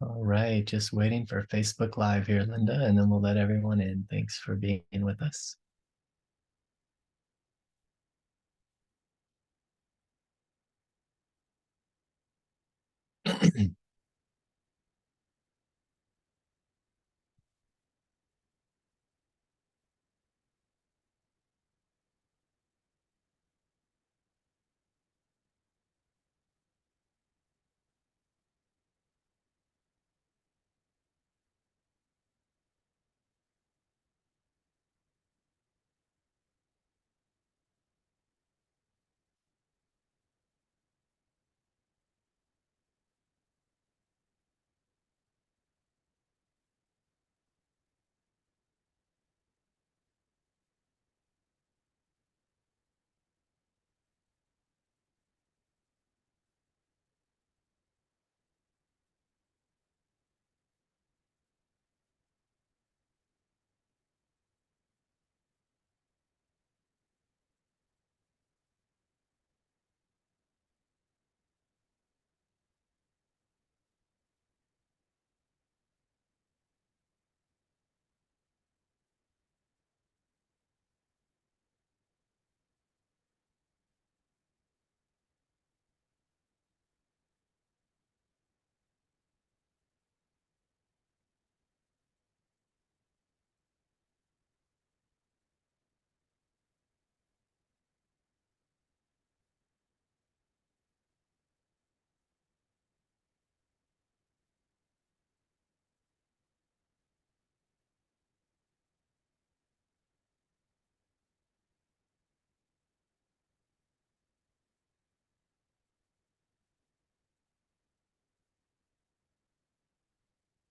All right, just waiting for Facebook Live here, Linda, and then we'll let everyone in. Thanks for being with us.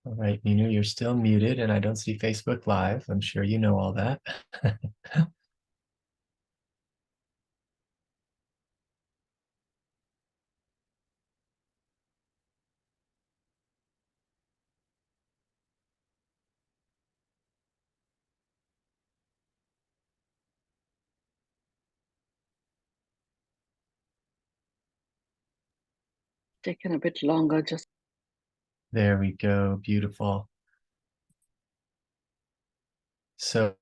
All right, Mynoo, you're still muted and I don't see Facebook Live. I'm sure you know all that. Taken a bit longer just. There we go. Beautiful. So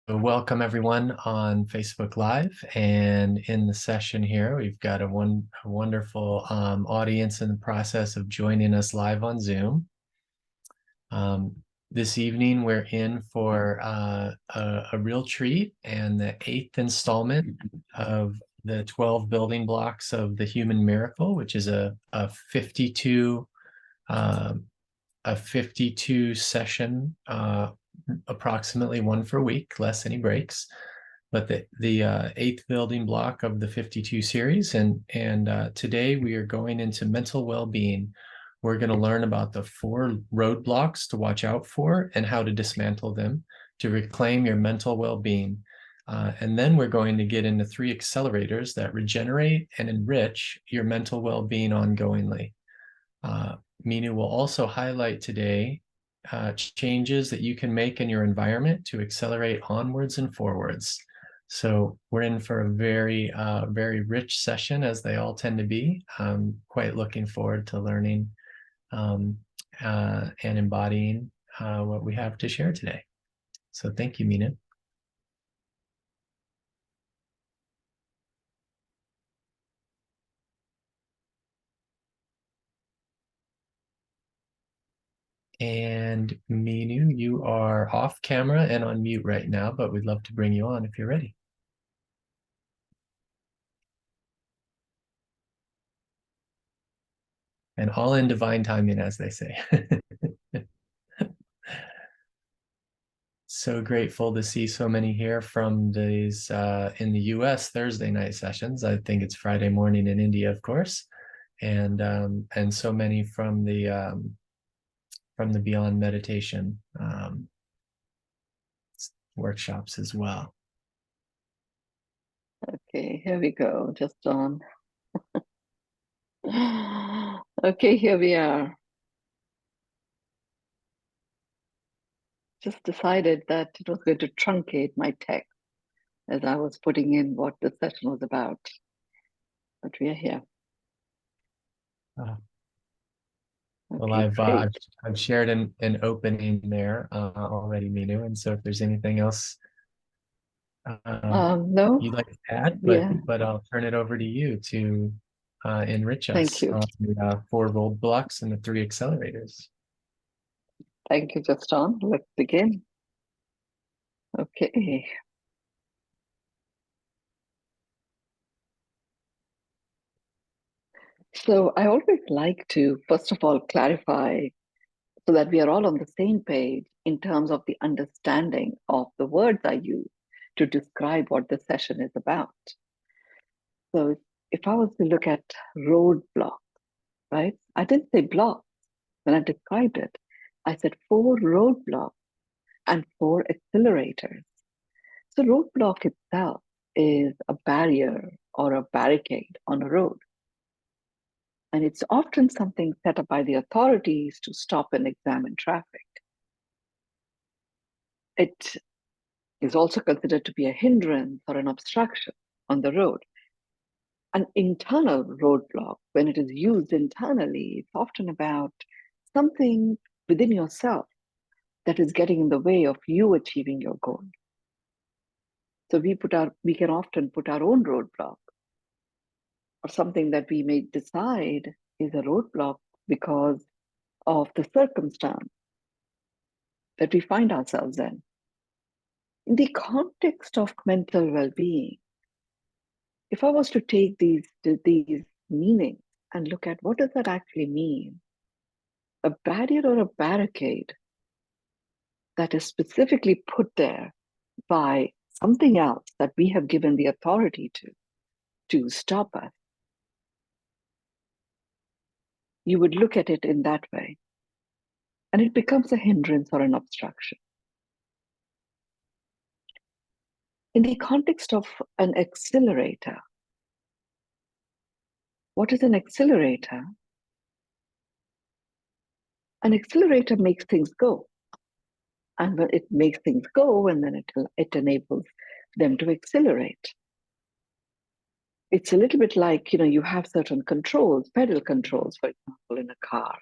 welcome everyone on Facebook Live. And in the session here, we've got a wonderful audience in the process of joining us live on Zoom. This evening, we're in for a real treat and the 8th installment of the 12 building blocks of the human miracle, which is a 52 session, approximately one per week, less any breaks. But the 8th building block of the 52 series, and today we are going into mental well-being. We're going to learn about the 4 roadblocks to watch out for and how to dismantle them to reclaim your mental well-being. And then we're going to get into 3 accelerators that regenerate and enrich your mental well-being ongoingly. Mynoo will also highlight today changes that you can make in your environment to accelerate onwards and forwards. So we're in for a very rich session, as they all tend to be. I'm quite looking forward to learning and embodying what we have to share today. So thank you, Mynoo. And Mynoo, you are off camera and on mute right now, but we'd love to bring you on if you're ready. And all in divine timing, as they say. So grateful to see so many here from these in the US Thursday night sessions. I think it's Friday morning in India, of course, and so many from the Beyond Meditation workshops as well. Okay, here we go, just on. Okay, here we are. Just decided that it was going to truncate my text as I was putting in what the session was about. But we are here. Well, Well, Okay, great. I've shared an opening there already, Mynoo, and so if there's anything else No, you'd like to add, yeah, but I'll turn it over to you to enrich thank us you. on the four roadblocks and the three accelerators. Thank you, Justin. Let's begin. Okay. So I always like to, first of all, clarify so that we are all on the same page in terms of the understanding of the words I use to describe what the session is about. So if I was to look at roadblock, right? I didn't say block when I described it. I said four roadblocks and four accelerators. So roadblock itself is a barrier or a barricade on a road. And it's often something set up by the authorities to stop and examine traffic. It is also considered to be a hindrance or an obstruction on the road. An internal roadblock, when it is used internally, it's often about something within yourself that is getting in the way of you achieving your goal. So we can often put our own roadblock or something that we may decide is a roadblock because of the circumstance that we find ourselves in. In the context of mental well-being, if I was to take these meanings and look at what does that actually mean, a barrier or a barricade that is specifically put there by something else that we have given the authority to stop us, you would look at it in that way, and it becomes a hindrance or an obstruction. In the context of an accelerator, what is an accelerator? An accelerator makes things go. And when it makes things go, and then it enables them to accelerate. It's a little bit like, you have certain controls, pedal controls, for example, in a car.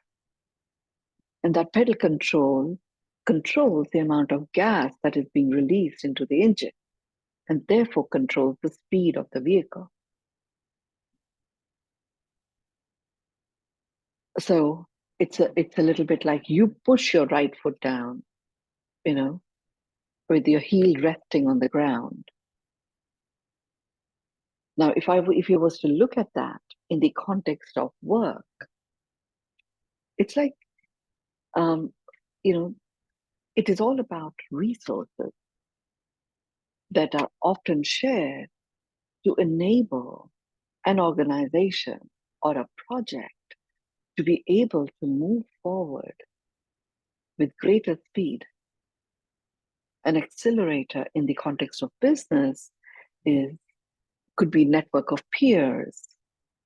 And that pedal control controls the amount of gas that is being released into the engine, and therefore controls the speed of the vehicle. So it's a little bit like you push your right foot down, with your heel resting on the ground. Now, if you was to look at that in the context of work, it's like, um, it is all about resources that are often shared to enable an organization or a project to be able to move forward with greater speed. An accelerator in the context of business could be a network of peers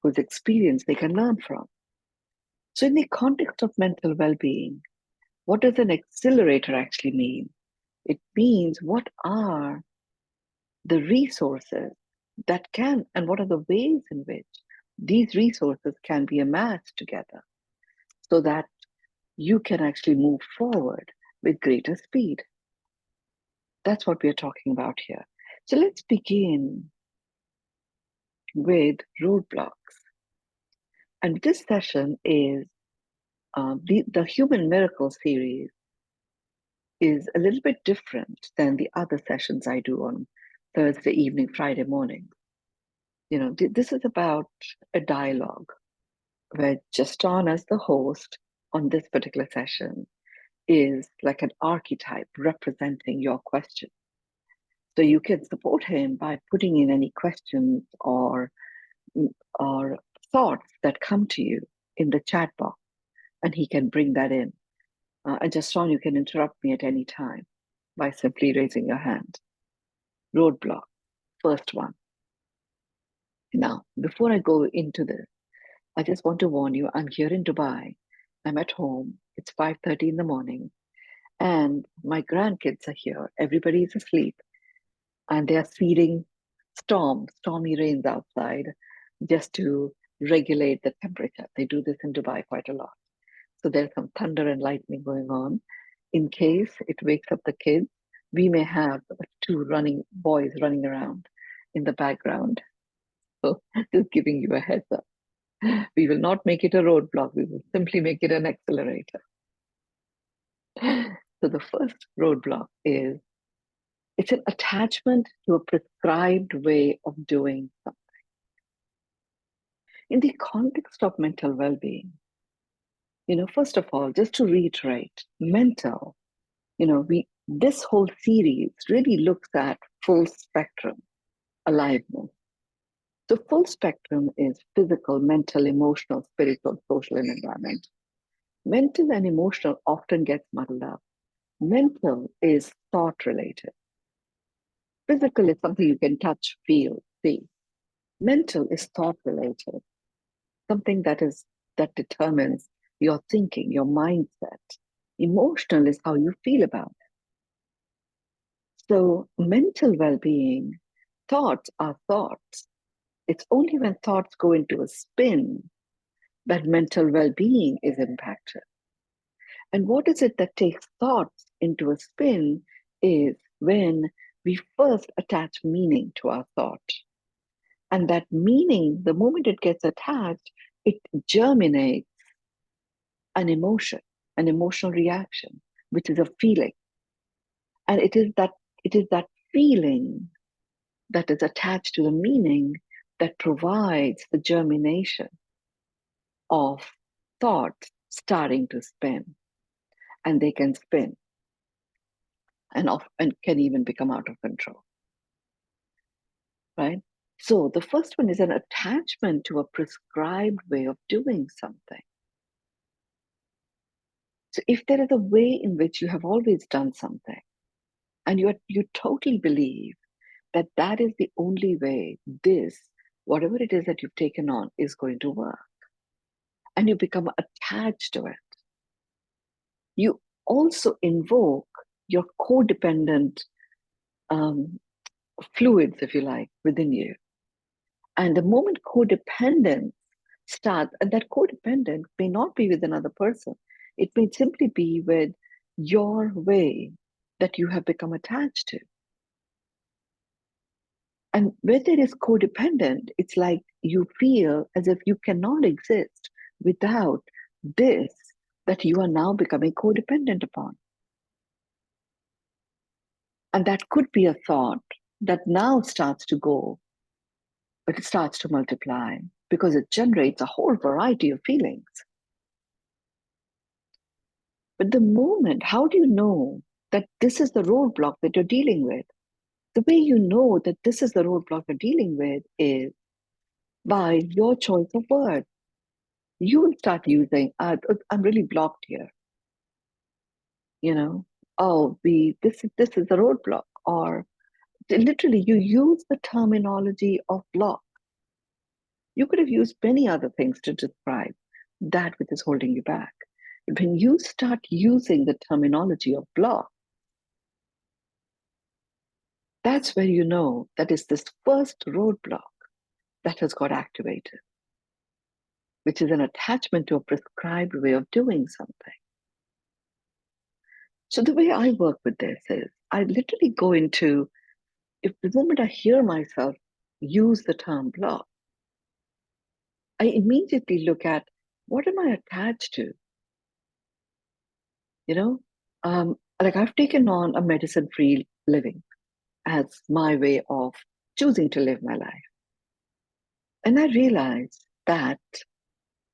whose experience they can learn from. So in the context of mental well-being, what does an accelerator actually mean? It means what are the resources that can, and what are the ways in which these resources can be amassed together so that you can actually move forward with greater speed. That's what we're talking about here. So let's begin with roadblocks. And this session is the Human Miracle series is a little bit different than the other sessions I do on Thursday evening, Friday morning. This is about a dialogue where Justin, as the host on this particular session, is like an archetype representing your question. So you can support him by putting in any questions or thoughts that come to you in the chat box, and he can bring that in. And Justin, you can interrupt me at any time by simply raising your hand. Roadblock, first one. Now, before I go into this, I just want to warn you, I'm here in Dubai. I'm at home. It's 5:30 in the morning. And my grandkids are here. Everybody is asleep. And they are seeding stormy rains outside just to regulate the temperature. They do this in Dubai quite a lot. So there's some thunder and lightning going on. In case it wakes up the kids, we may have two boys running around in the background. So just giving you a heads up. We will not make it a roadblock. We will simply make it an accelerator. So the first roadblock is it's an attachment to a prescribed way of doing something. In the context of mental well-being, first of all, just to reiterate, mental, this whole series really looks at full spectrum aliveness. So full spectrum is physical, mental, emotional, spiritual, social, and environmental. Mental and emotional often gets muddled up. Mental is thought related. Physical is something you can touch, feel, see. Mental is thought related, something that determines your thinking, your mindset. Emotional is how you feel about it. So mental well-being, thoughts are thoughts. It's only when thoughts go into a spin that mental well-being is impacted. And what is it that takes thoughts into a spin is when we first attach meaning to our thought. And that meaning, the moment it gets attached, it germinates an emotion, an emotional reaction, which is a feeling. And it is that feeling that is attached to the meaning that provides the germination of thoughts starting to spin. And they can spin and can even become out of control. Right? So the first one is an attachment to a prescribed way of doing something. So if there is a way in which you have always done something, and you totally believe that is the only way whatever it is that you've taken on is going to work, and you become attached to it, you also invoke your codependent fluids, if you like, within you. And the moment codependence starts, and that codependence may not be with another person, it may simply be with your way that you have become attached to. And when there is codependent, it's like you feel as if you cannot exist without this that you are now becoming codependent upon. And that could be a thought that now starts to go, but it starts to multiply because it generates a whole variety of feelings. But the moment, how do you know that this is the roadblock that you're dealing with? The way you know that this is the roadblock you're dealing with is by your choice of words. You will start using, I'm really blocked here. This is a roadblock. Or literally, you use the terminology of block. You could have used many other things to describe that which is holding you back. When you start using the terminology of block, that's where you know that is this first roadblock that has got activated, which is an attachment to a prescribed way of doing something. So the way I work with this is I literally go into, if the moment I hear myself use the term block, I immediately look at what am I attached to? Like I've taken on a medicine-free living as my way of choosing to live my life. And I realized that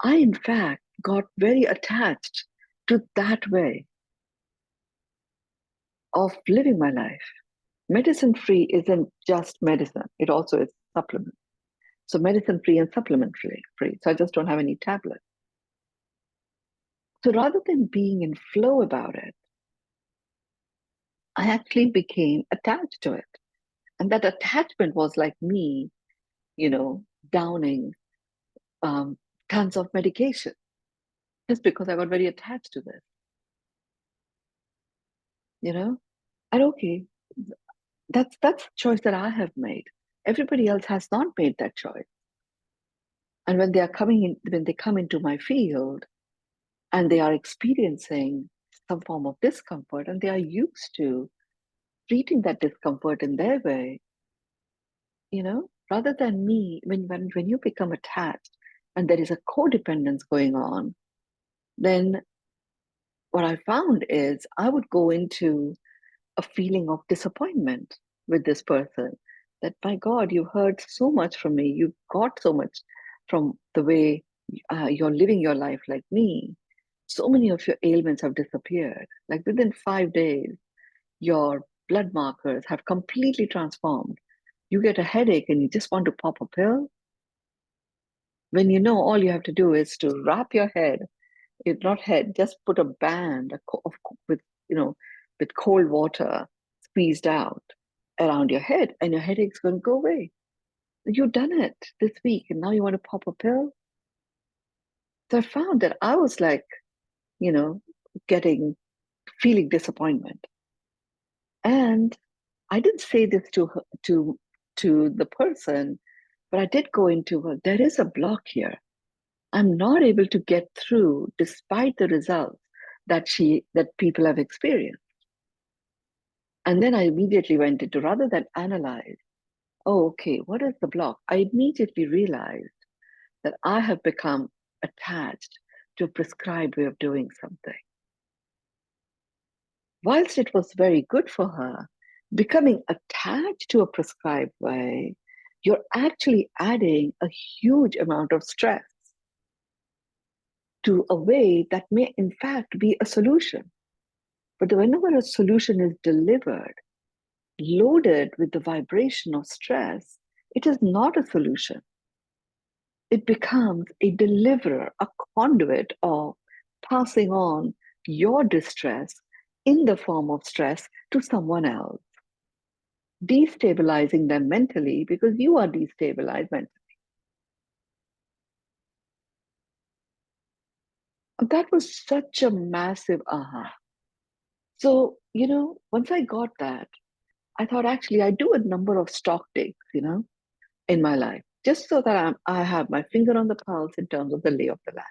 I, in fact, got very attached to that way of living my life. Medicine-free isn't just medicine, it also is supplement. So medicine-free and supplement-free. So I just don't have any tablets. So rather than being in flow about it, I actually became attached to it. And that attachment was like me, downing tons of medication just because I got very attached to this, And okay, that's a choice that I have made. Everybody else has not made that choice. And when they come into my field, and they are experiencing some form of discomfort, and they are used to treating that discomfort in their way, rather than me. When you become attached and there is a codependence going on, then what I found is I would go into a feeling of disappointment with this person, that my God, you heard so much from me, you got so much from the way you're living your life like me. So many of your ailments have disappeared. Like within 5 days, your blood markers have completely transformed. You get a headache and you just want to pop a pill, when all you have to do is to wrap your head, it's not head, just put a band with, with cold water squeezed out around your head, and your headache's going to go away. You've done it this week, and now you want to pop a pill. So I found that I was like, you know, feeling disappointment. And I didn't say this to her, to the person, but I did go into, well, there is a block here. I'm not able to get through despite the results that people have experienced. And then I immediately went into, rather than analyze, oh, okay, what is the block? I immediately realized that I have become attached to a prescribed way of doing something. Whilst it was very good for her, becoming attached to a prescribed way, you're actually adding a huge amount of stress to a way that may, in fact, be a solution. But whenever a solution is delivered, loaded with the vibration of stress, it is not a solution. It becomes a deliverer, a conduit of passing on your distress in the form of stress to someone else, destabilizing them mentally because you are destabilized mentally. That was such a massive aha. So, once I got that, I thought actually I do a number of stock takes, in my life, just so that I have my finger on the pulse in terms of the lay of the land.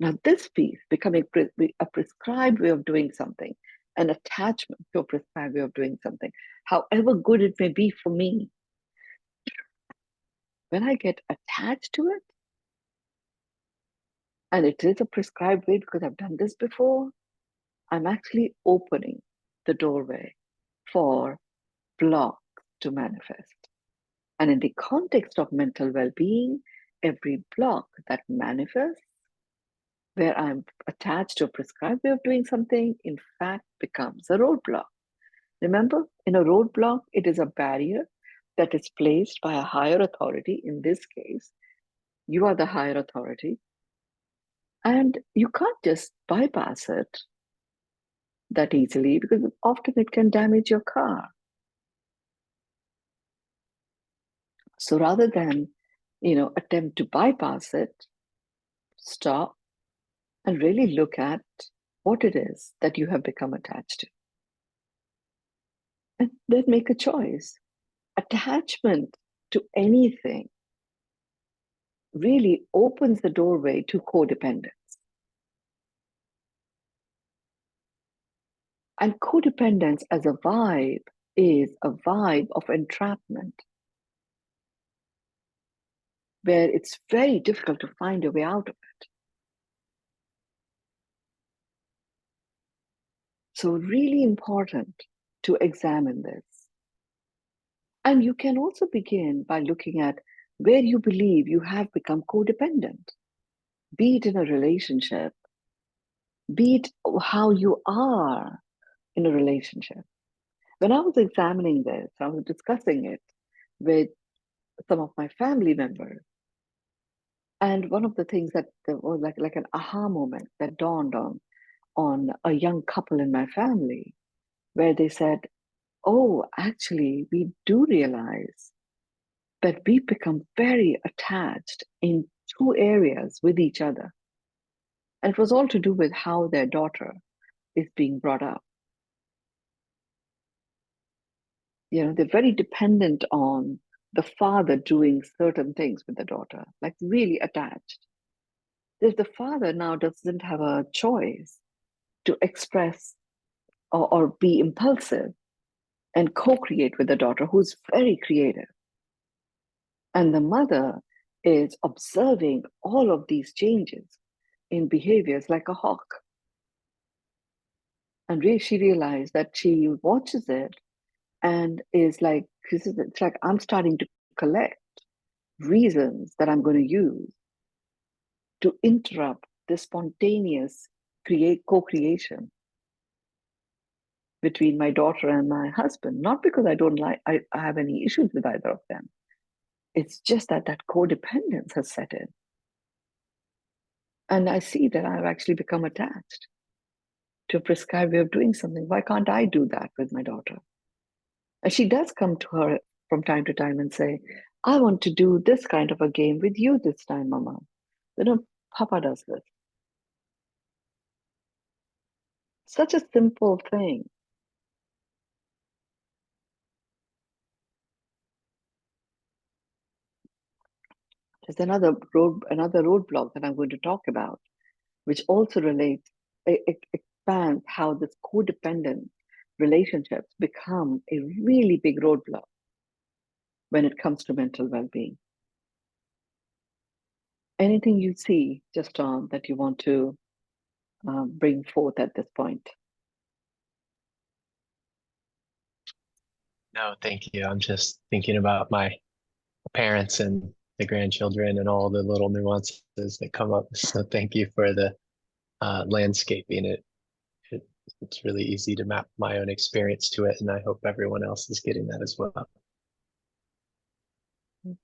Now, this piece, becoming a prescribed way of doing something, an attachment to a prescribed way of doing something, however good it may be for me, when I get attached to it, and it is a prescribed way because I've done this before, I'm actually opening the doorway for blocks to manifest. And in the context of mental well being, every block that manifests, where I'm attached to a prescribed way of doing something, in fact becomes a roadblock. Remember, in a roadblock, it is a barrier that is placed by a higher authority. In this case, you are the higher authority, and you can't just bypass it that easily because often it can damage your car. So rather than, attempt to bypass it, stop and really look at what it is that you have become attached to. And then make a choice. Attachment to anything really opens the doorway to codependence. And codependence as a vibe is a vibe of entrapment, where it's very difficult to find a way out of it. So, really important to examine this. And you can also begin by looking at where you believe you have become codependent, be it in a relationship, be it how you are in a relationship. When I was examining this, I was discussing it with some of my family members. And one of the things that was like an aha moment that dawned on a young couple in my family, where they said, oh, actually, we do realize that we become very attached in two areas with each other. And it was all to do with how their daughter is being brought up. They're very dependent on the father doing certain things with the daughter, like really attached. If the father now doesn't have a choice to express or be impulsive and co-create with the daughter who's very creative, and the mother is observing all of these changes in behaviors like a hawk. And she realized that she watches it and is like, it's like I'm starting to collect reasons that I'm going to use to interrupt this spontaneous co-creation between my daughter and my husband. Not because I have any issues with either of them. It's just that codependence has set in. And I see that I've actually become attached to a prescribed way of doing something. Why can't I do that with my daughter? And she does come to her from time to time and say, I want to do this kind of a game with you this time, Mama. Papa does this. Such a simple thing. There's another roadblock that I'm going to talk about, which also relates, it expands how this codependent relationships become a really big roadblock when it comes to mental well-being. Anything you see, just that you want to bring forth at this point? No, thank you. I'm just thinking about my parents and the grandchildren and all the little nuances that come up. So thank you for the landscaping. It's really easy to map my own experience to it, and I hope everyone else is getting that as well.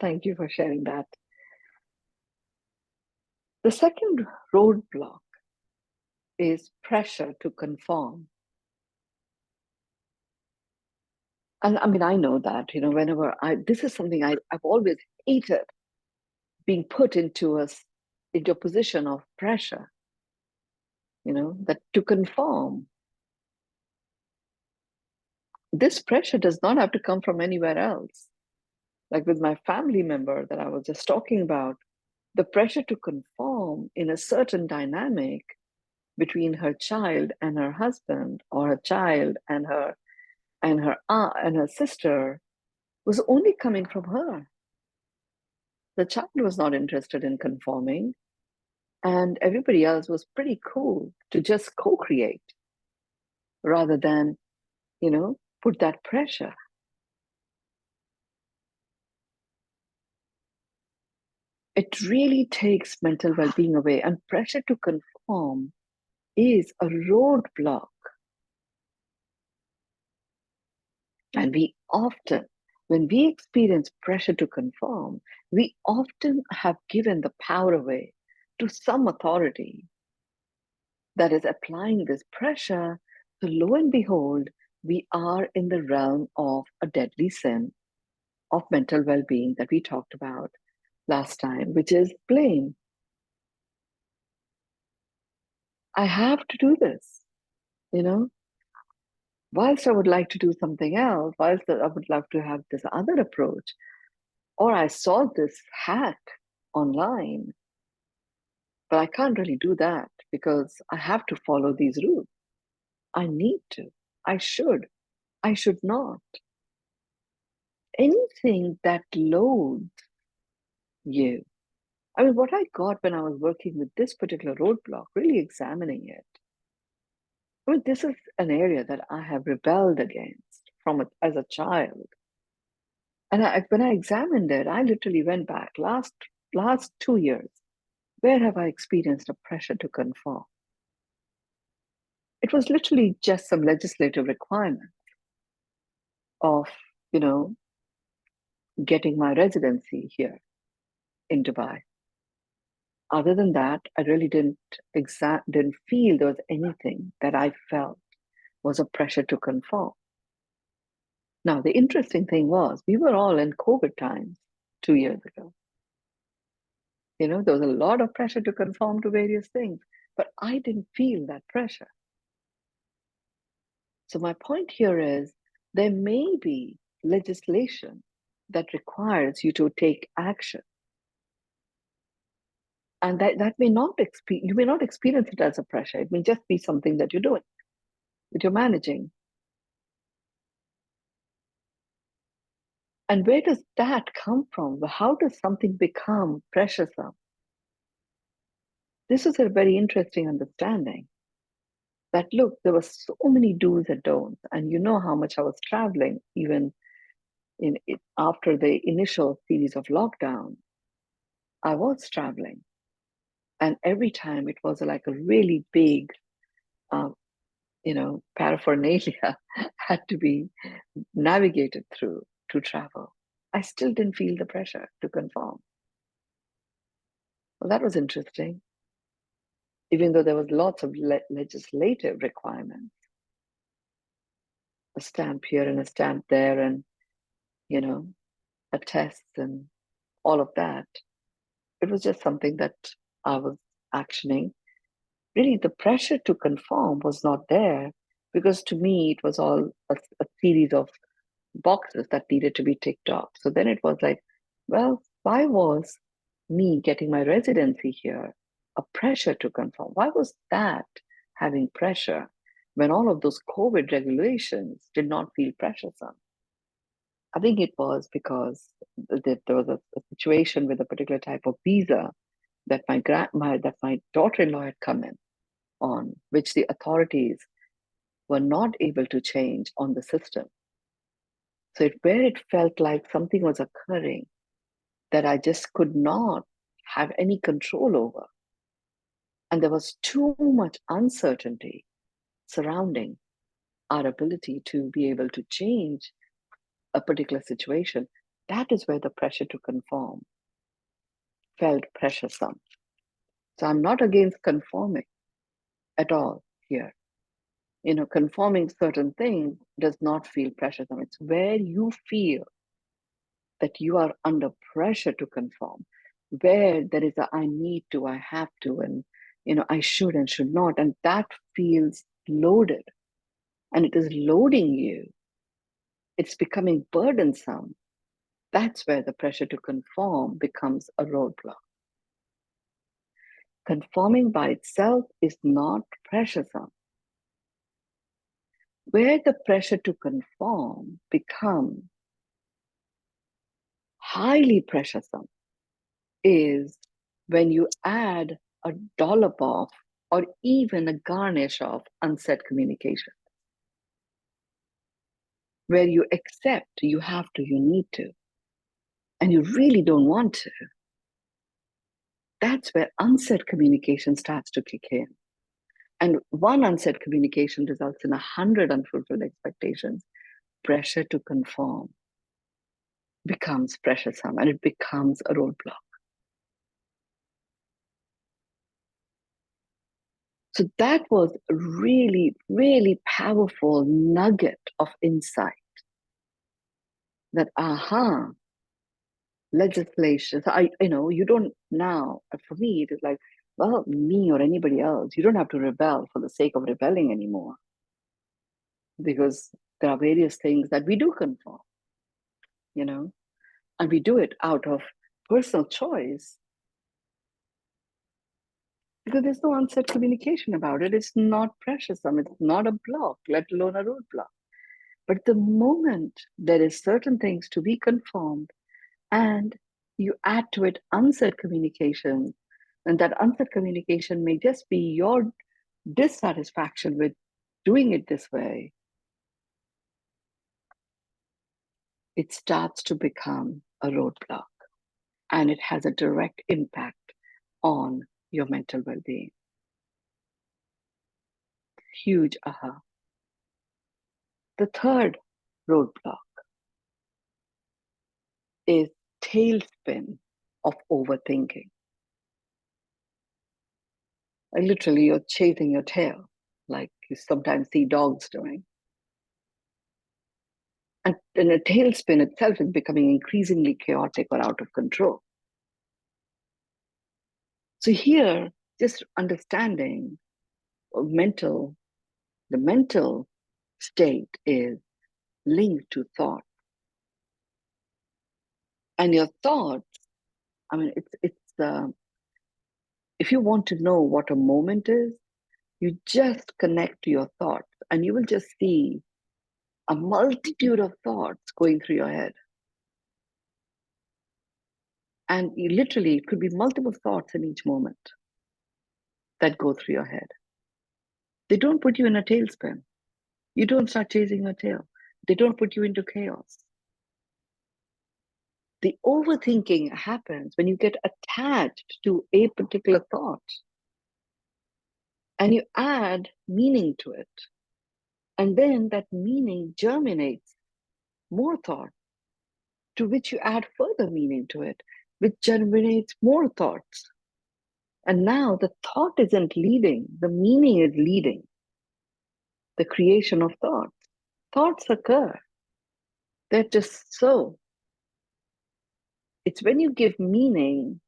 Thank you for sharing that. The second roadblock is pressure to conform. And I mean, I know that, whenever this is something I've always hated, being put into a position of pressure, that to conform. This pressure does not have to come from anywhere else. Like with my family member that I was just talking about, the pressure to conform in a certain dynamic between her child and her husband, or her child and her aunt and her sister, was only coming from her. The child was not interested in conforming, and everybody else was pretty cool to just co-create rather than, put that pressure. It really takes mental well-being away, and pressure to conform is a roadblock. And when we experience pressure to conform, we often have given the power away to some authority that is applying this pressure. So lo and behold, we are in the realm of a deadly sin of mental well-being that we talked about last time, which is blame. I have to do this, whilst I would like to do something else, whilst I would love to have this other approach, or I saw this hack online, but I can't really do that because I have to follow these rules. I need to, I should not. Anything that loads you. I mean, what I got when I was working with this particular roadblock, really examining it, I mean, this is an area that I have rebelled against as a child. And when I examined it, I literally went back last 2 years. Where have I experienced a pressure to conform? It was literally just some legislative requirement of, getting my residency here in Dubai. Other than that, I really didn't feel there was anything that I felt was a pressure to conform. Now, the interesting thing was we were all in COVID times 2 years ago. There was a lot of pressure to conform to various things, but I didn't feel that pressure. So my point here is there may be legislation that requires you to take action. And that may not you may not experience it as a pressure. It may just be something that you're doing, that you're managing. And where does that come from? How does something become pressuresome? This is a very interesting understanding. That look, there were so many do's and don'ts, and you know how much I was traveling, even in it, after the initial series of lockdown. I was traveling, and every time it was like a really big, uh, paraphernalia had to be navigated through to travel. I still didn't feel the pressure to conform. Well, that was interesting, even though there was lots of legislative requirements, a stamp here and a stamp there, and you know, a test and all of that. It was just something that I was actioning. Really, the pressure to conform was not there, because to me, it was all a series of boxes that needed to be ticked off. So then it was like, well, why was me getting my residency here a pressure to conform? Why was that having pressure when all of those COVID regulations did not feel pressuresome? I think it was because there was a situation with a particular type of visa that my daughter-in-law had come in on, which the authorities were not able to change on the system. So where it felt like something was occurring that I just could not have any control over, and there was too much uncertainty surrounding our ability to be able to change a particular situation. That is where the pressure to conform felt pressuresome. So I'm not against conforming at all here. Conforming certain things does not feel pressuresome. It's where you feel that you are under pressure to conform, where there is a I need to, I have to, and I should and should not, and that feels loaded, and it is loading you. It's becoming burdensome. That's where the pressure to conform becomes a roadblock. Conforming by itself is not pressuresome. Where the pressure to conform becomes highly pressuresome is when you add a dollop of or even a garnish of unsaid communication, where you accept you have to, you need to, and you really don't want to. That's where unsaid communication starts to kick in. And one unsaid communication results in 100 unfulfilled expectations. Pressure to conform becomes pressuresome, and it becomes a roadblock. So that was a really, really powerful nugget of insight that, legislation. So you don't now, for me, it is like, well, me or anybody else, you don't have to rebel for the sake of rebelling anymore, because there are various things that we do conform, and we do it out of personal choice because there's no unsaid communication about it. It's not pressuresome. It's not a block, let alone a roadblock. But the moment there is certain things to be conformed, and you add to it unsaid communication, and that unsaid communication may just be your dissatisfaction with doing it this way, it starts to become a roadblock, and it has a direct impact on your mental well-being. Huge aha. The third roadblock is tailspin of overthinking. Like literally, you're chasing your tail, like you sometimes see dogs doing. And a tailspin itself is becoming increasingly chaotic or out of control. So here, just understanding the mental state is linked to thought. And your thoughts, I mean, If you want to know what a moment is, you just connect to your thoughts and you will just see a multitude of thoughts going through your head. And you literally, it could be multiple thoughts in each moment that go through your head. They don't put you in a tailspin. You don't start chasing your tail. They don't put you into chaos. The overthinking happens when you get attached to a particular thought and you add meaning to it. And then that meaning germinates more thought, to which you add further meaning to it, which germinates more thoughts. And now the thought isn't leading, the meaning is leading the creation of thoughts. Thoughts occur, they're just so. It's when you give meaning,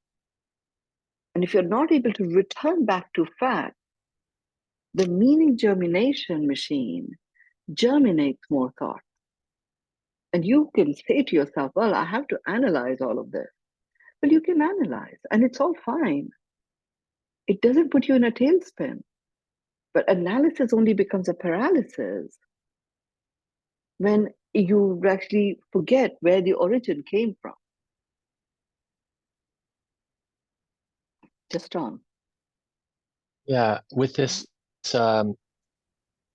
and if you're not able to return back to fact, the meaning germination machine germinates more thought. And you can say to yourself, well, I have to analyze all of this. Well, you can analyze, and it's all fine. It doesn't put you in a tailspin. But analysis only becomes a paralysis when you actually forget where the origin came from. Just on. Yeah, with this um,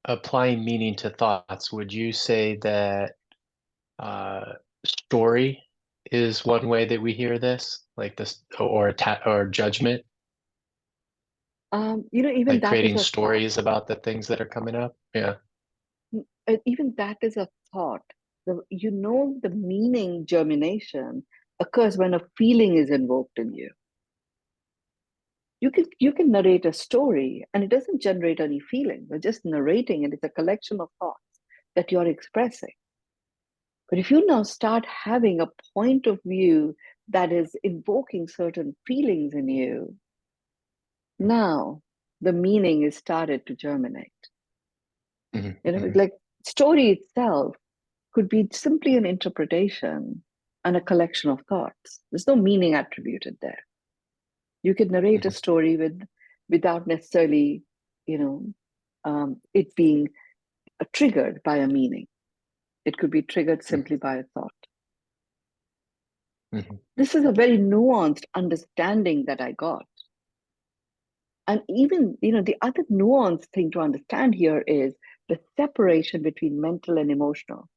applying meaning to thoughts, would you say that story is one way that we hear this, like this, or judgment, Even like that is creating a thought. stories about the things that are coming up? Yeah. Even that is a thought. The meaning germination occurs when a feeling is invoked in you. You can narrate a story and it doesn't generate any feeling. You're just narrating and it's a collection of thoughts that you're expressing. But if you now start having a point of view that is invoking certain feelings in you, now the meaning is started to germinate. Mm-hmm. Like story itself could be simply an interpretation and a collection of thoughts. There's no meaning attributed there. You could narrate a Mm-hmm. story without necessarily, it being triggered by a meaning. It could be triggered simply by a thought. Mm-hmm. This is a very nuanced understanding that I got. And even, the other nuanced thing to understand here is the separation between mental and emotional.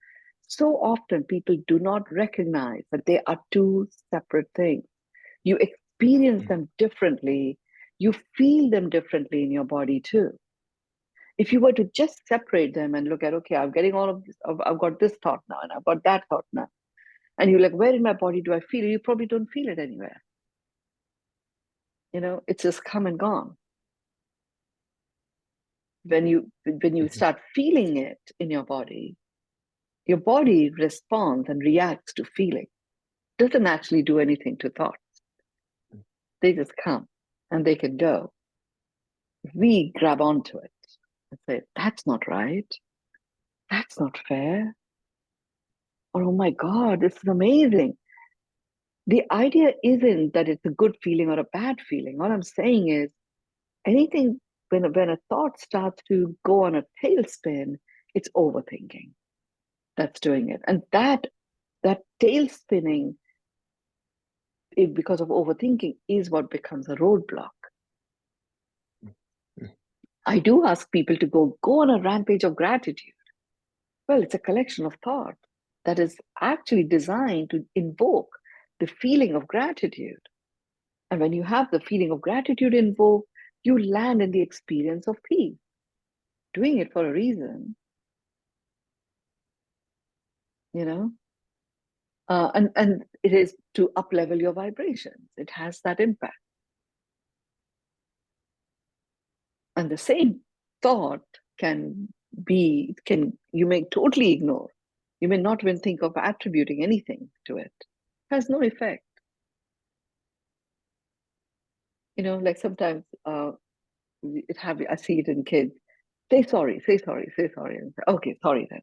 So often people do not recognize that they are two separate things. You experience them differently, you feel them differently in your body too. If you were to just separate them and look at, okay, I'm getting all of this, I've got this thought now, and I've got that thought now, and you're like, where in my body do I feel it? You probably don't feel it anywhere. It's just come and gone. When you Mm-hmm. start feeling it in your body responds and reacts to feeling. Doesn't actually do anything to thoughts. They just come and they can go. We grab onto it and say, that's not right. That's not fair. Or, oh my God, this is amazing. The idea isn't that it's a good feeling or a bad feeling. All I'm saying is anything, when a thought starts to go on a tailspin, it's overthinking that's doing it. And that tail spinning, because of overthinking, is what becomes a roadblock. I do ask people to go on a rampage of gratitude. Well, it's a collection of thought that is actually designed to invoke the feeling of gratitude. And when you have the feeling of gratitude invoked, you land in the experience of peace. Doing it for a reason, you know, and it is to up level your vibrations. It has that impact. And the same thought can you may totally ignore. You may not even think of attributing anything to it. It has no effect. Like sometimes I see it in kids. Say sorry, say sorry, say sorry. And say, okay, sorry then.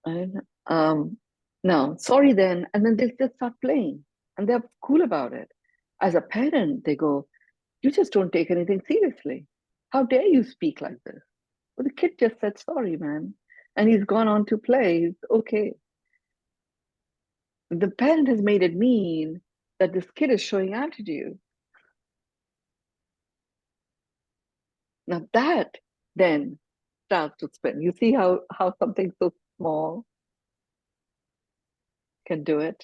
And no, sorry then. And then they just start playing and they're cool about it. As a parent, they go, You just don't take anything seriously. How dare you speak like this? Well, the kid just said sorry, man. And he's gone on to play. He's okay. The parent has made it mean that this kid is showing attitude. Now that then starts to spin. You see how something so small can do it?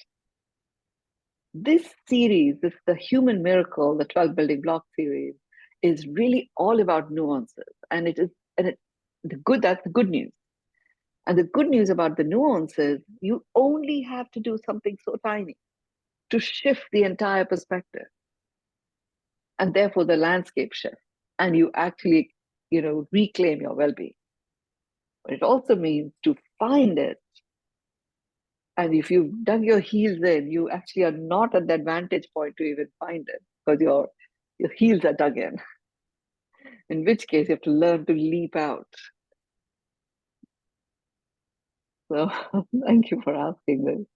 This series, this the Human Miracle, the 12 building block series, is really all about nuances. And it is and it the good that's the good news. And the good news about the nuances, you only have to do something so tiny to shift the entire perspective. And therefore the landscape shifts. And you actually, reclaim your well-being. But it also means to find it. And if you've dug your heels in, you actually are not at that vantage point to even find it because your heels are dug in which case you have to learn to leap out. So thank you for asking this.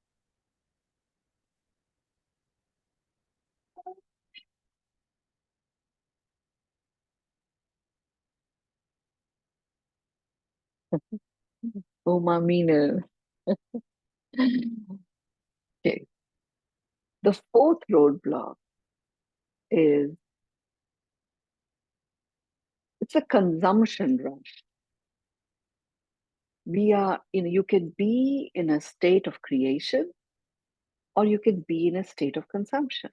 Oh, Mamina. Okay. The fourth roadblock is it's a consumption rush. You can be in a state of creation or you can be in a state of consumption.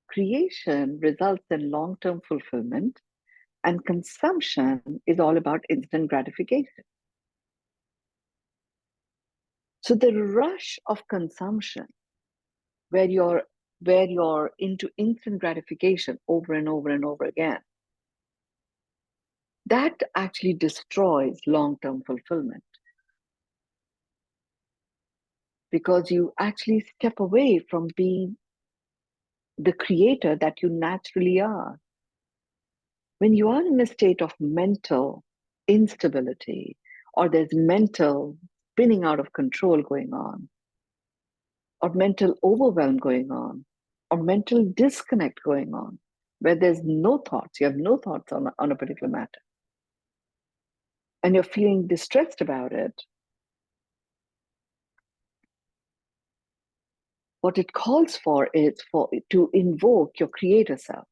Creation results in long term fulfillment, and consumption is all about instant gratification. So the rush of consumption, where you're into instant gratification over and over and over again, that actually destroys long-term fulfillment because you actually step away from being the creator that you naturally are. When you are in a state of mental instability or there's mental spinning out of control going on, or mental overwhelm going on, or mental disconnect going on, where there's no thoughts, you have no thoughts on a particular matter, and you're feeling distressed about it, what it calls for is for to invoke your creator self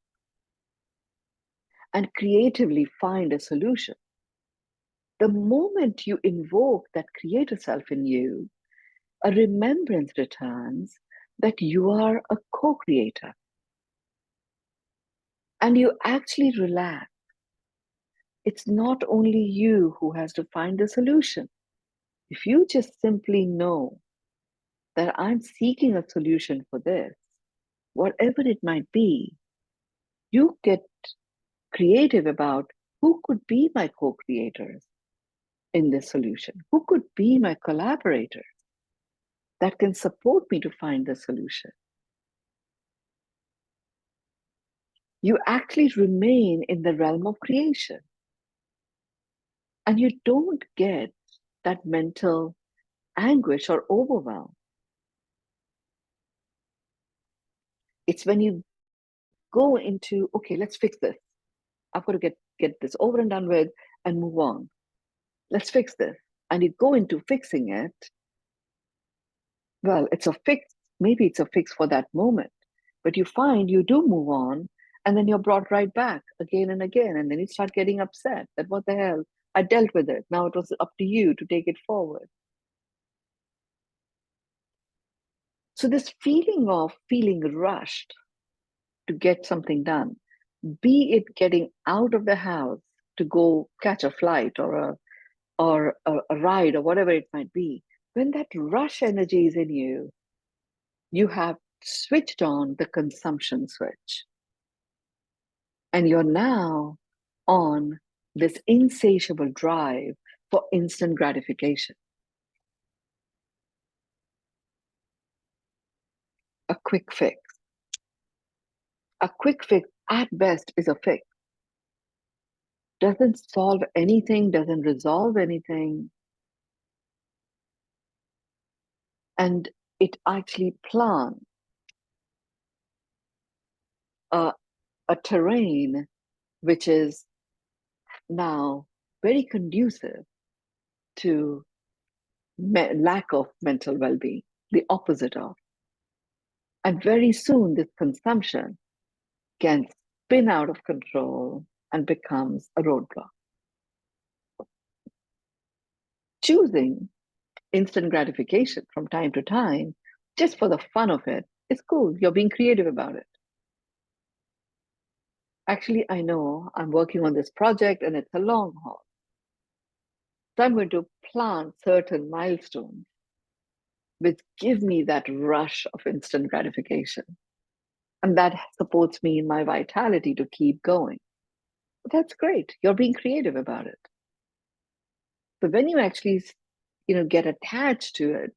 and creatively find a solution. The moment you invoke that creator self in you, a remembrance returns that you are a co-creator. And you actually relax. It's not only you who has to find the solution. If you just simply know that I'm seeking a solution for this, whatever it might be, you get creative about who could be my co-creators in this solution, who could be my collaborators that can support me to find the solution. You actually remain in the realm of creation. And you don't get that mental anguish or overwhelm. It's when you go into, okay, let's fix this. I've got to get this over and done with and move on. Let's fix this. And you go into fixing it. Well, it's a fix. Maybe it's a fix for that moment. But you find you do move on and then you're brought right back again and again. And then you start getting upset that what the hell? I dealt with it. Now it was up to you to take it forward. So this feeling of feeling rushed to get something done, be it getting out of the house to go catch a flight or a ride or whatever it might be, when that rush energy is in you, you have switched on the consumption switch. And you're now on this insatiable drive for instant gratification. A quick fix. A quick fix at best is a fix. Doesn't solve anything, doesn't resolve anything. And it actually plants a a terrain which is now very conducive to lack of mental well-being, the opposite of. And very soon, this consumption can spin out of control and becomes a roadblock. Choosing instant gratification from time to time, just for the fun of it, is cool. You're being creative about it. Actually, I know I'm working on this project and it's a long haul. So I'm going to plant certain milestones which give me that rush of instant gratification. And that supports me in my vitality to keep going. But that's great. You're being creative about it. But when you actually, get attached to it,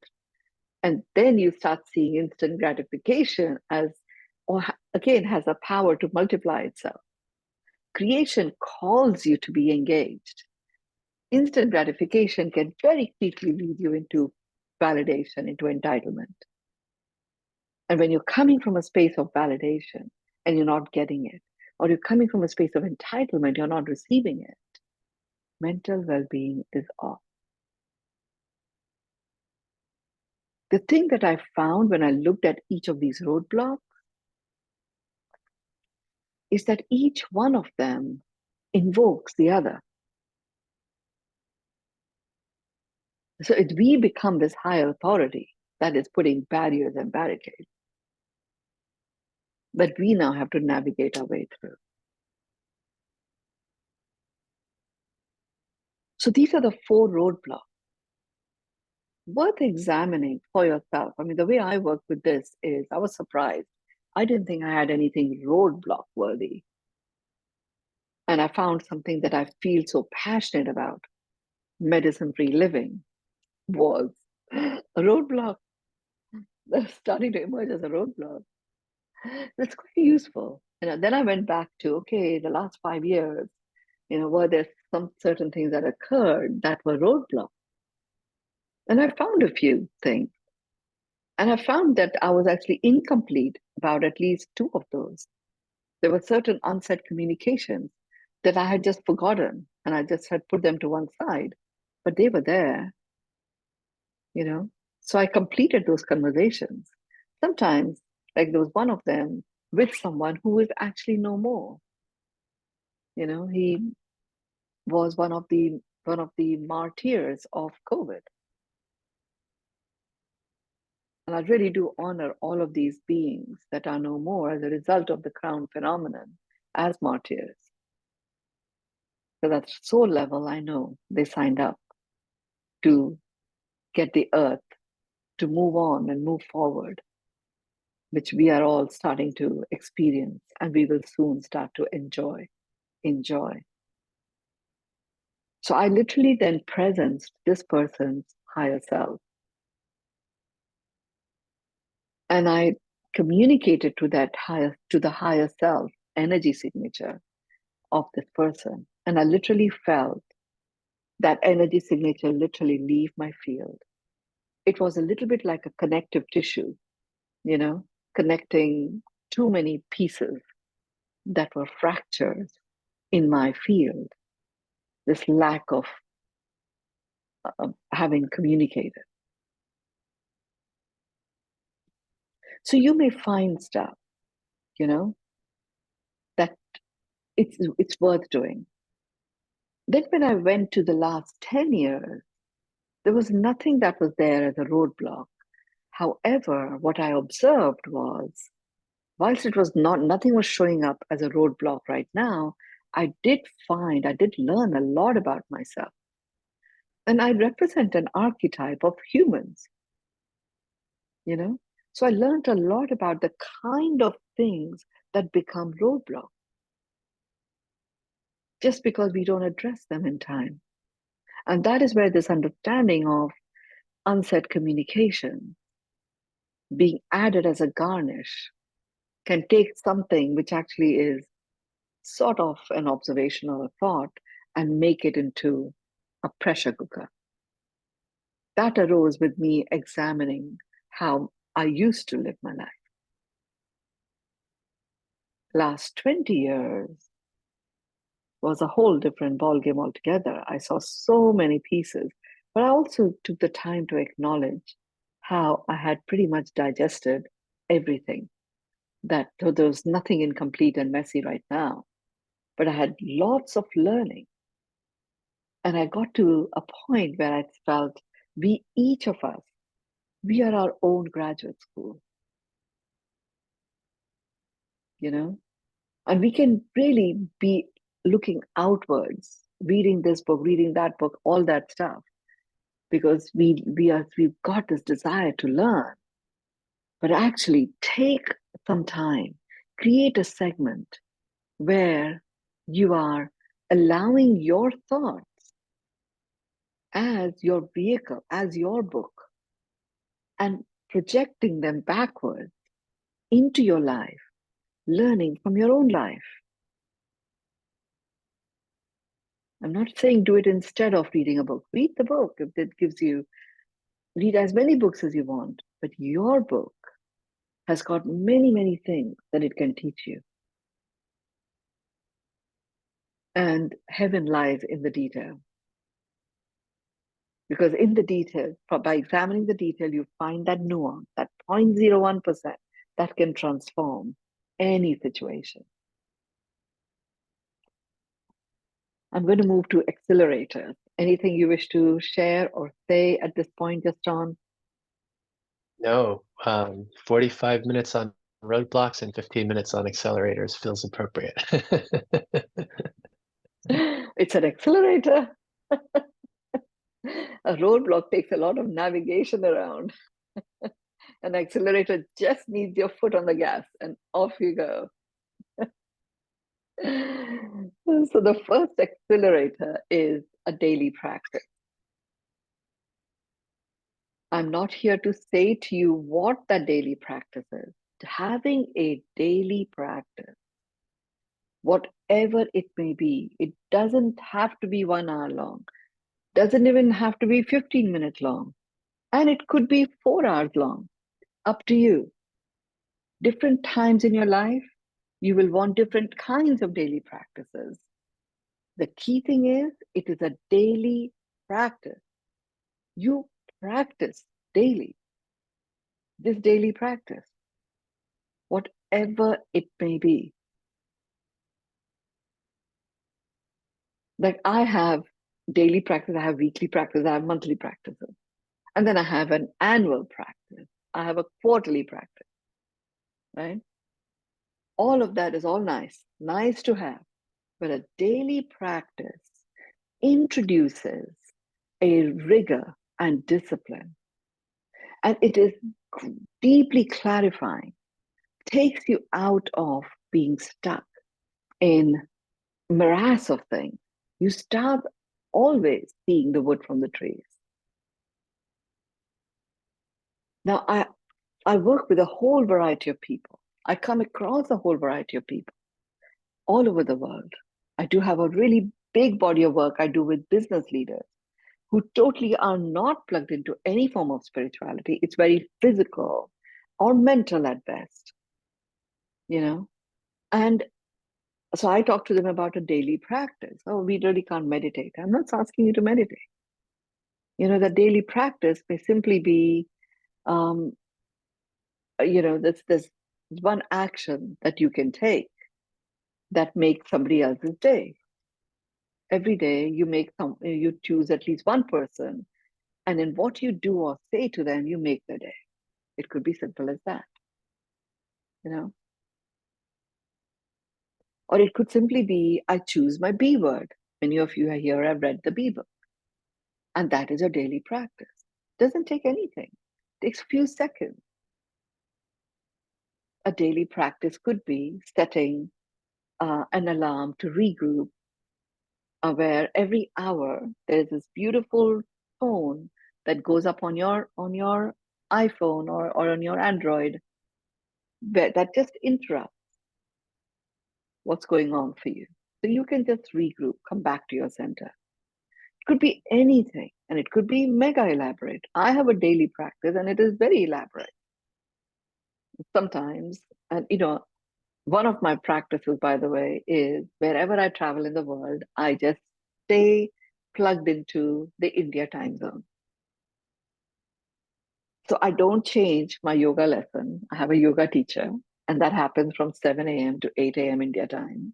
and then you start seeing instant gratification as, or again, has a power to multiply itself. Creation calls you to be engaged. Instant gratification can very quickly lead you into validation, into entitlement. And when you're coming from a space of validation and you're not getting it, or you're coming from a space of entitlement, you're not receiving it, mental well-being is off. The thing that I found when I looked at each of these roadblocks is that each one of them invokes the other. So we become this higher authority that is putting barriers and barricades that we now have to navigate our way through. So these are the 4 roadblocks worth examining for yourself. I mean, the way I work with this is I was surprised. I didn't think I had anything roadblock worthy. And I found something that I feel so passionate about. Medicine-free living was a roadblock that's starting to emerge as a roadblock. That's quite useful. Then I went back to, okay, the last 5 years, were there some certain things that occurred that were roadblocks? And I found a few things. And I found that I was actually incomplete about at least 2 of those. There were certain unsaid communications that I had just forgotten and I just had put them to one side, but they were there, So I completed those conversations. Sometimes, like there was one of them with someone who is actually no more. He was one of the martyrs of COVID. And I really do honor all of these beings that are no more as a result of the crown phenomenon as martyrs. So that soul level, I know they signed up to get the earth to move on and move forward, which we are all starting to experience and we will soon start to enjoy. So I literally then presenced this person's higher self. And I communicated to the higher self energy signature of this person. And I literally felt that energy signature literally leave my field. It was a little bit like a connective tissue, connecting too many pieces that were fractures in my field. This lack of having communicated. So you may find stuff, that it's worth doing. Then when I went to the last 10 years, there was nothing that was there as a roadblock. However, what I observed was, whilst it was nothing was showing up as a roadblock right now, I did learn a lot about myself. And I represent an archetype of humans, So I learned a lot about the kind of things that become roadblocks just because we don't address them in time. And that is where this understanding of unsaid communication being added as a garnish can take something which actually is sort of an observational thought and make it into a pressure cooker. That arose with me examining how I used to live my life. last 20 years was a whole different ballgame altogether. I saw so many pieces, but I also took the time to acknowledge how I had pretty much digested everything. That there was nothing incomplete and messy right now, but I had lots of learning. And I got to a point where I felt each of us, we are our own graduate school, you know, and we can really be looking outwards, reading this book, reading that book, all that stuff, because we've got this desire to learn. But actually take some time, create a segment where you are allowing your thoughts as your vehicle, as your book, and projecting them backwards into your life, learning from your own life. I'm not saying do it instead of reading a book. Read the book if it gives you, read as many books as you want, but your book has got many, many things that it can teach you. And heaven lies in the detail. Because in the detail, by examining the detail, you find that nuance, that 0.01% that can transform any situation. I'm going to move to accelerators. Anything you wish to share or say at this point, just John? No, 45 minutes on roadblocks and 15 minutes on accelerators feels appropriate. It's an accelerator. A roadblock takes a lot of navigation around. An accelerator just needs your foot on the gas and off you go. So the first accelerator is a daily practice. I'm not here to say to you what that daily practice is. Having a daily practice, whatever it may be, it doesn't have to be 1 hour long, doesn't even have to be 15 minutes long, and it could be 4 hours long. Up to you. Different times in your life, you will want different kinds of daily practices. The key thing is, it is a daily practice. You practice daily. This daily practice, whatever it may be. Like I have daily practice, I have weekly practice, I have monthly practices. And then I have an annual practice. I have a quarterly practice, right? All of that is all nice to have. But a daily practice introduces a rigor and discipline. And it is deeply clarifying, takes you out of being stuck in morass of things. You start always seeing the wood from the trees. Now, I work with a whole variety of people. I come across a whole variety of people all over the world. I do have a really big body of work I do with business leaders who totally are not plugged into any form of spirituality. It's very physical or mental at best, you know? And so I talk to them about a daily practice. Oh, we really can't meditate. I'm not asking you to meditate. You know, the daily practice may simply be, there's one action that you can take that makes somebody else's day. Every day you choose at least one person, and in what you do or say to them, you make the day. It could be simple as that, you know. Or it could simply be, I choose my B word. Many of you here have read the B book, and that is a daily practice. Doesn't take anything. Takes a few seconds. A daily practice could be setting an alarm to regroup, where every hour there's this beautiful tone that goes up on your iPhone or on your Android that just interrupts what's going on for you. So you can just regroup, come back to your center. It could be anything, and it could be mega elaborate. I have a daily practice, and it is very elaborate sometimes. And One of my practices, by the way, is wherever I travel in the world, I just stay plugged into the India time zone. So I don't change my yoga lesson. I have a yoga teacher, and that happens from 7 a.m. to 8 a.m. India time.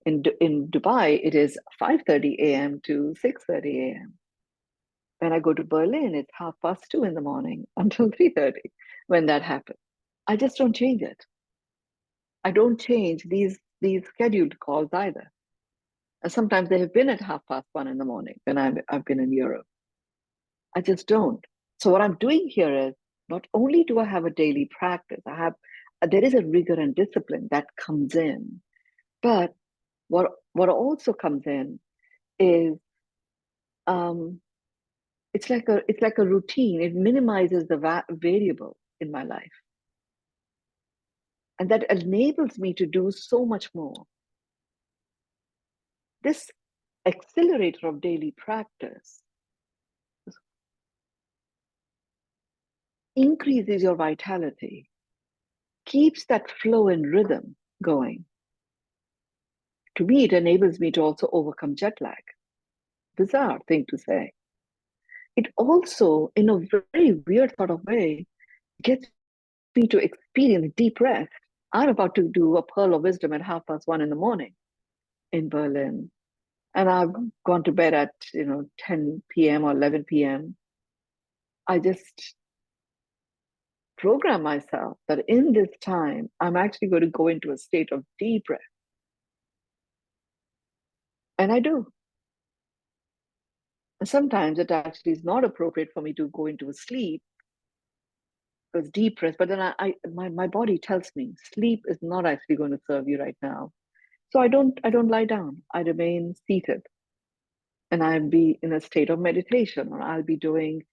In Dubai, it is 5:30 a.m. to 6:30 a.m. When I go to Berlin, it's 2:30 in the morning until 3:30 when that happens. I just don't change it. I don't change these scheduled calls either. And sometimes they have been at 1:30 in the morning when I've been in Europe. I just don't. So what I'm doing here is not only do I have a daily practice, there is a rigor and discipline that comes in, but what also comes in is um, it's like a routine. It minimizes the variable in my life, and that enables me to do so much more. This accelerator of daily practice increases your vitality, keeps that flow and rhythm going. To me, it enables me to also overcome jet lag. Bizarre thing to say. It also, in a very weird sort of way, gets me to experience deep rest. I'm about to do a pearl of wisdom at 1:30 in the morning in Berlin. And I've gone to bed at 10 p.m. or 11 p.m. I just program myself that in this time, I'm actually going to go into a state of deep rest. And I do. And sometimes it actually is not appropriate for me to go into a sleep because deep rest, but then my body tells me sleep is not actually going to serve you right now. So I don't lie down. I remain seated and I'll be in a state of meditation, or I'll be doing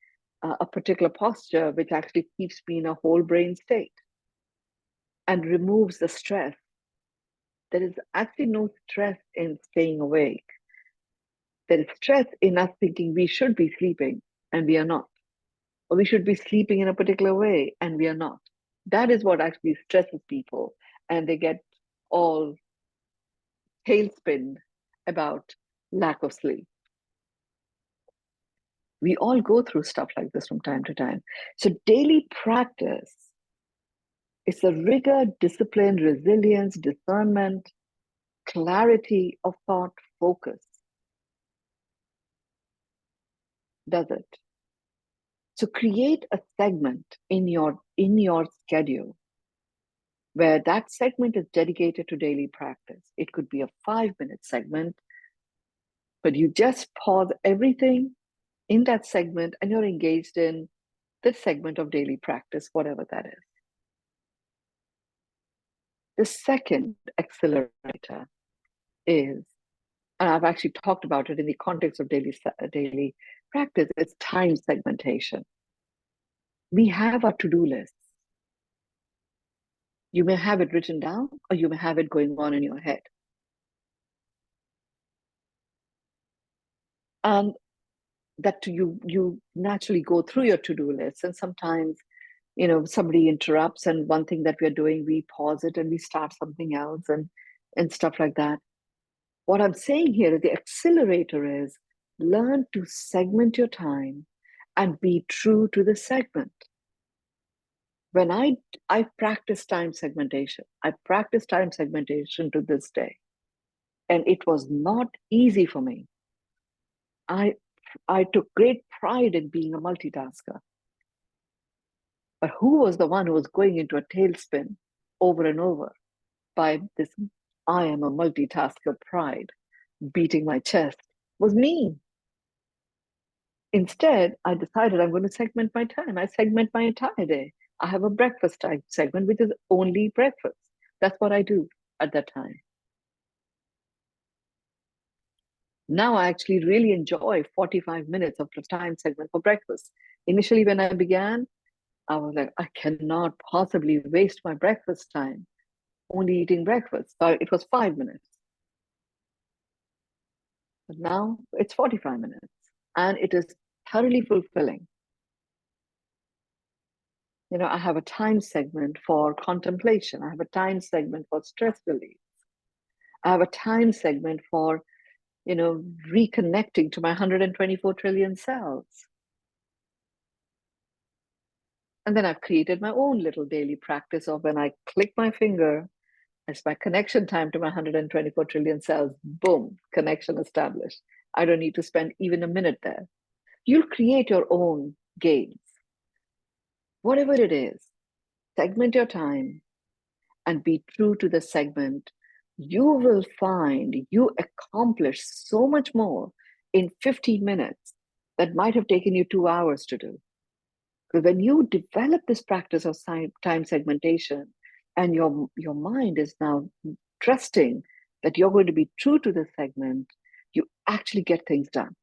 a particular posture which actually keeps me in a whole brain state and removes the stress. There is actually no stress in staying awake. There is stress in us thinking we should be sleeping and we are not, or we should be sleeping in a particular way and we are not. That is what actually stresses people, and they get all tailspin about lack of sleep. We all go through stuff like this from time to time. So daily practice is the rigor, discipline, resilience, discernment, clarity of thought, focus. Does it? So create a segment in your schedule where that segment is dedicated to daily practice. It could be a 5-minute segment, but you just pause everything in that segment and you're engaged in this segment of daily practice, whatever that is. The second accelerator is, and I've actually talked about it in the context of daily practice, it's time segmentation. We have a to-do list. You may have it written down or you may have it going on in your head. And that you naturally go through your to-do list, and sometimes somebody interrupts, and one thing that we're doing, we pause it and we start something else and stuff like that. What I'm saying here is the accelerator is learn to segment your time and be true to the segment. When I practice time segmentation, I practice time segmentation to this day, and it was not easy for me. I took great pride in being a multitasker. But who was the one who was going into a tailspin over and over by this I am a multitasker pride beating my chest? Was me. Instead, I decided I'm going to segment my time. I segment my entire day. I have a breakfast time segment, which is only breakfast. That's what I do at that time. Now I actually really enjoy 45 minutes of the time segment for breakfast. Initially, when I began, I was like, I cannot possibly waste my breakfast time only eating breakfast. So it was 5 minutes. But now it's 45 minutes and it is thoroughly fulfilling. I have a time segment for contemplation. I have a time segment for stress relief. I have a time segment for, reconnecting to my 124 trillion cells. And then I've created my own little daily practice of when I click my finger, it's my connection time to my 124 trillion cells. Boom, connection established. I don't need to spend even a minute there. You'll create your own games. Whatever it is, segment your time and be true to the segment. You will find you accomplish so much more in 15 minutes that might have taken you 2 hours to do. Because when you develop this practice of time segmentation and your mind is now trusting that you're going to be true to the segment, you actually get things done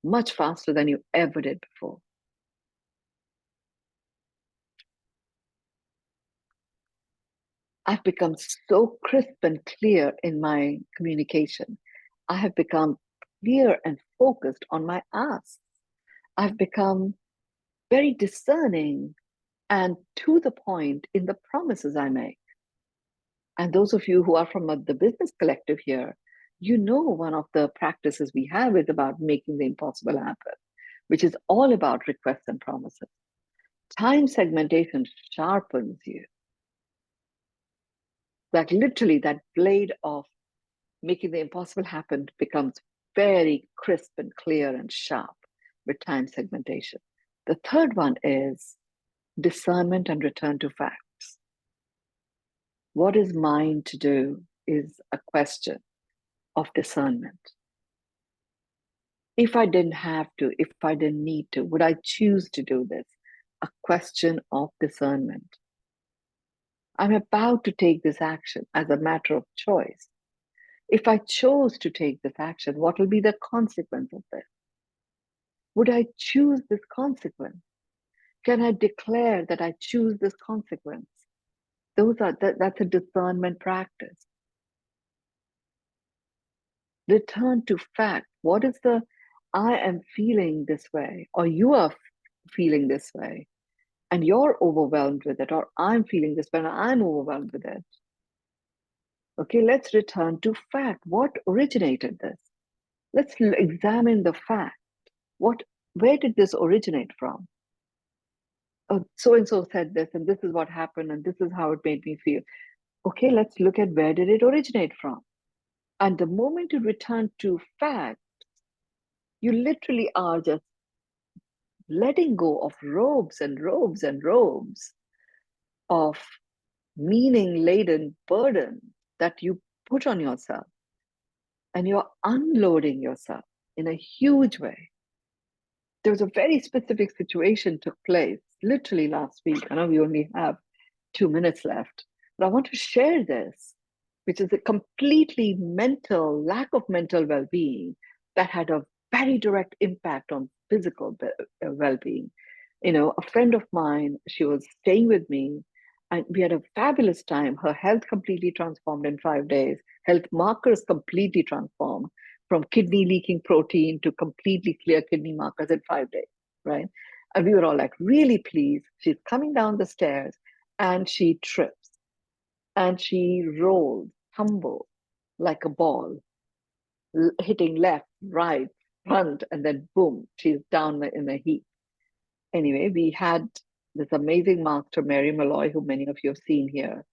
much faster than you ever did before. I've become so crisp and clear in my communication. I have become clear and focused on my asks. I've become very discerning and to the point in the promises I make. And those of you who are from the business collective here, one of the practices we have is about making the impossible happen, which is all about requests and promises. Time segmentation sharpens you. Like literally that blade of making the impossible happen becomes very crisp and clear and sharp with time segmentation. The third one is discernment and return to facts. What is mine to do is a question of discernment. If I didn't have to, if I didn't need to, would I choose to do this? A question of discernment. I'm about to take this action as a matter of choice. If I chose to take this action, what will be the consequence of this? Would I choose this consequence? Can I declare that I choose this consequence? That's a discernment practice. Return to fact. What is the I am feeling this way, or you are feeling this way, and you're overwhelmed with it, or I'm feeling this way and I'm overwhelmed with it. Okay, let's return to fact. What originated this? Let's examine the fact. Where did this originate from? Oh, so and so said this, and this is what happened, and this is how it made me feel. Okay, let's look at where did it originate from. And the moment you return to fact, you literally are just letting go of robes and robes and robes of meaning-laden burden that you put on yourself. And you're unloading yourself in a huge way. There was a very specific situation took place literally last week. I know we only have 2 minutes left, but I want to share this, which is a completely lack of mental well-being that had a very direct impact on physical well-being. A friend of mine, she was staying with me and we had a fabulous time. Her health completely transformed in 5 days. Health markers completely transformed from kidney leaking protein to completely clear kidney markers in 5 days, right? And we were all like really pleased. She's coming down the stairs and she trips and she rolls, tumbles like a ball, hitting left, right, front, and then boom, she's down in a heap. Anyway, we had this amazing master, Mary Malloy, who many of you have seen here,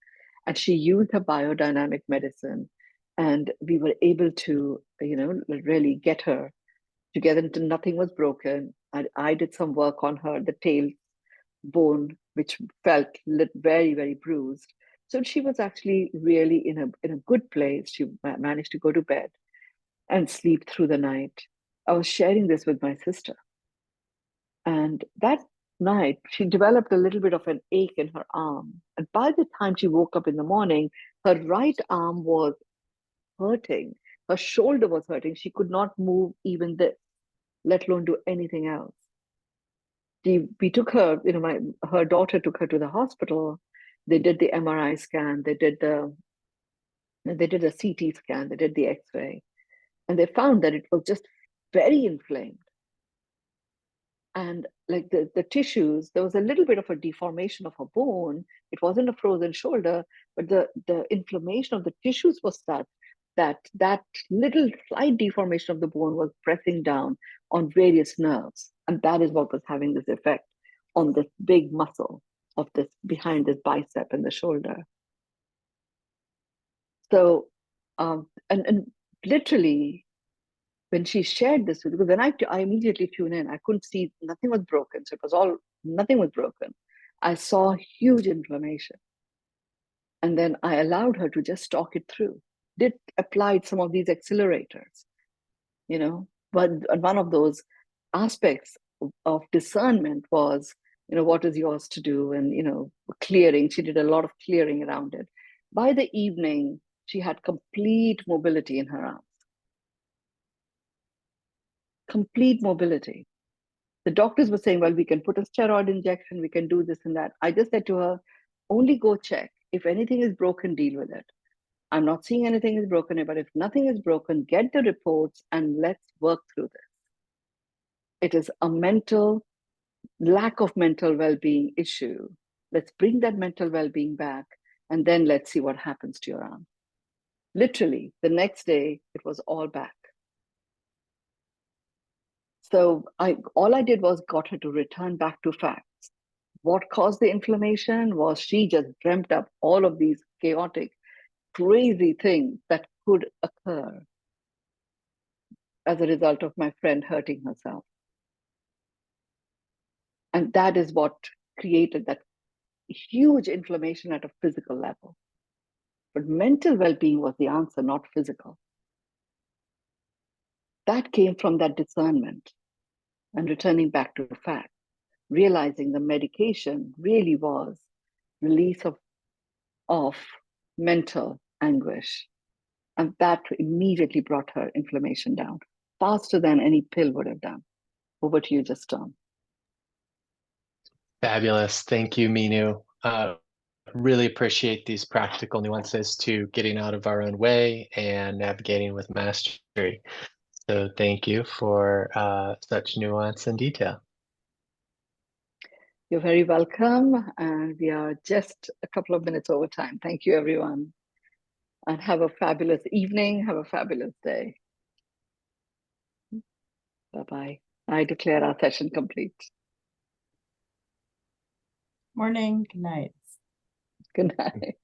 and she used her biodynamic medicine, and we were able to, really get her together until nothing was broken. And I did some work on her, the tail bone, which felt very, very bruised. So she was actually really in a good place. She managed to go to bed and sleep through the night. I was sharing this with my sister. And that night, she developed a little bit of an ache in her arm. And by the time she woke up in the morning, her right arm was hurting. Her shoulder was hurting. She could not move even this, let alone do anything else. We took her, her daughter took her to the hospital. They did the MRI scan. They did a CT scan. They did the X-ray. And they found that it was just very inflamed. And like the tissues, there was a little bit of a deformation of her bone. It wasn't a frozen shoulder, but the inflammation of the tissues was such that that little slight deformation of the bone was pressing down on various nerves. And that is what was having this effect on this big muscle of this behind this bicep and the shoulder. So, and literally, when she shared this with, because then I immediately tuned in. I couldn't see, nothing was broken. So it was all, nothing was broken. I saw huge inflammation. And then I allowed her to just talk it through. Did applied some of these accelerators, you know, but one of those aspects of discernment was, you know, what is yours to do? And, you know, clearing. She did a lot of clearing around it. By the evening, she had complete mobility in her arms. Complete mobility. The doctors were saying, well, we can put a steroid injection, we can do this and that. I just said to her, only go check. If anything is broken, deal with it. I'm not seeing anything is broken, but if nothing is broken, get the reports and let's work through this. It is a lack of mental well-being issue. Let's bring that mental well-being back, and then let's see what happens to your arm. Literally, the next day, it was all back. So all I did was got her to return back to facts. What caused the inflammation was she just dreamt up all of these chaotic, crazy things that could occur as a result of my friend hurting herself. And that is what created that huge inflammation at a physical level. But mental well-being was the answer, not physical. That came from that discernment and returning back to fact, realizing the medication really was release of mental anguish. And that immediately brought her inflammation down faster than any pill would have done. Over to you, Justin. Fabulous. Thank you, Mynoo. Really appreciate these practical nuances to getting out of our own way and navigating with mastery. So thank you for such nuance and detail. You're very welcome. And we are just a couple of minutes over time. Thank you, everyone. And have a fabulous evening. Have a fabulous day. Bye-bye. I declare our session complete. Morning. Good night. Good night.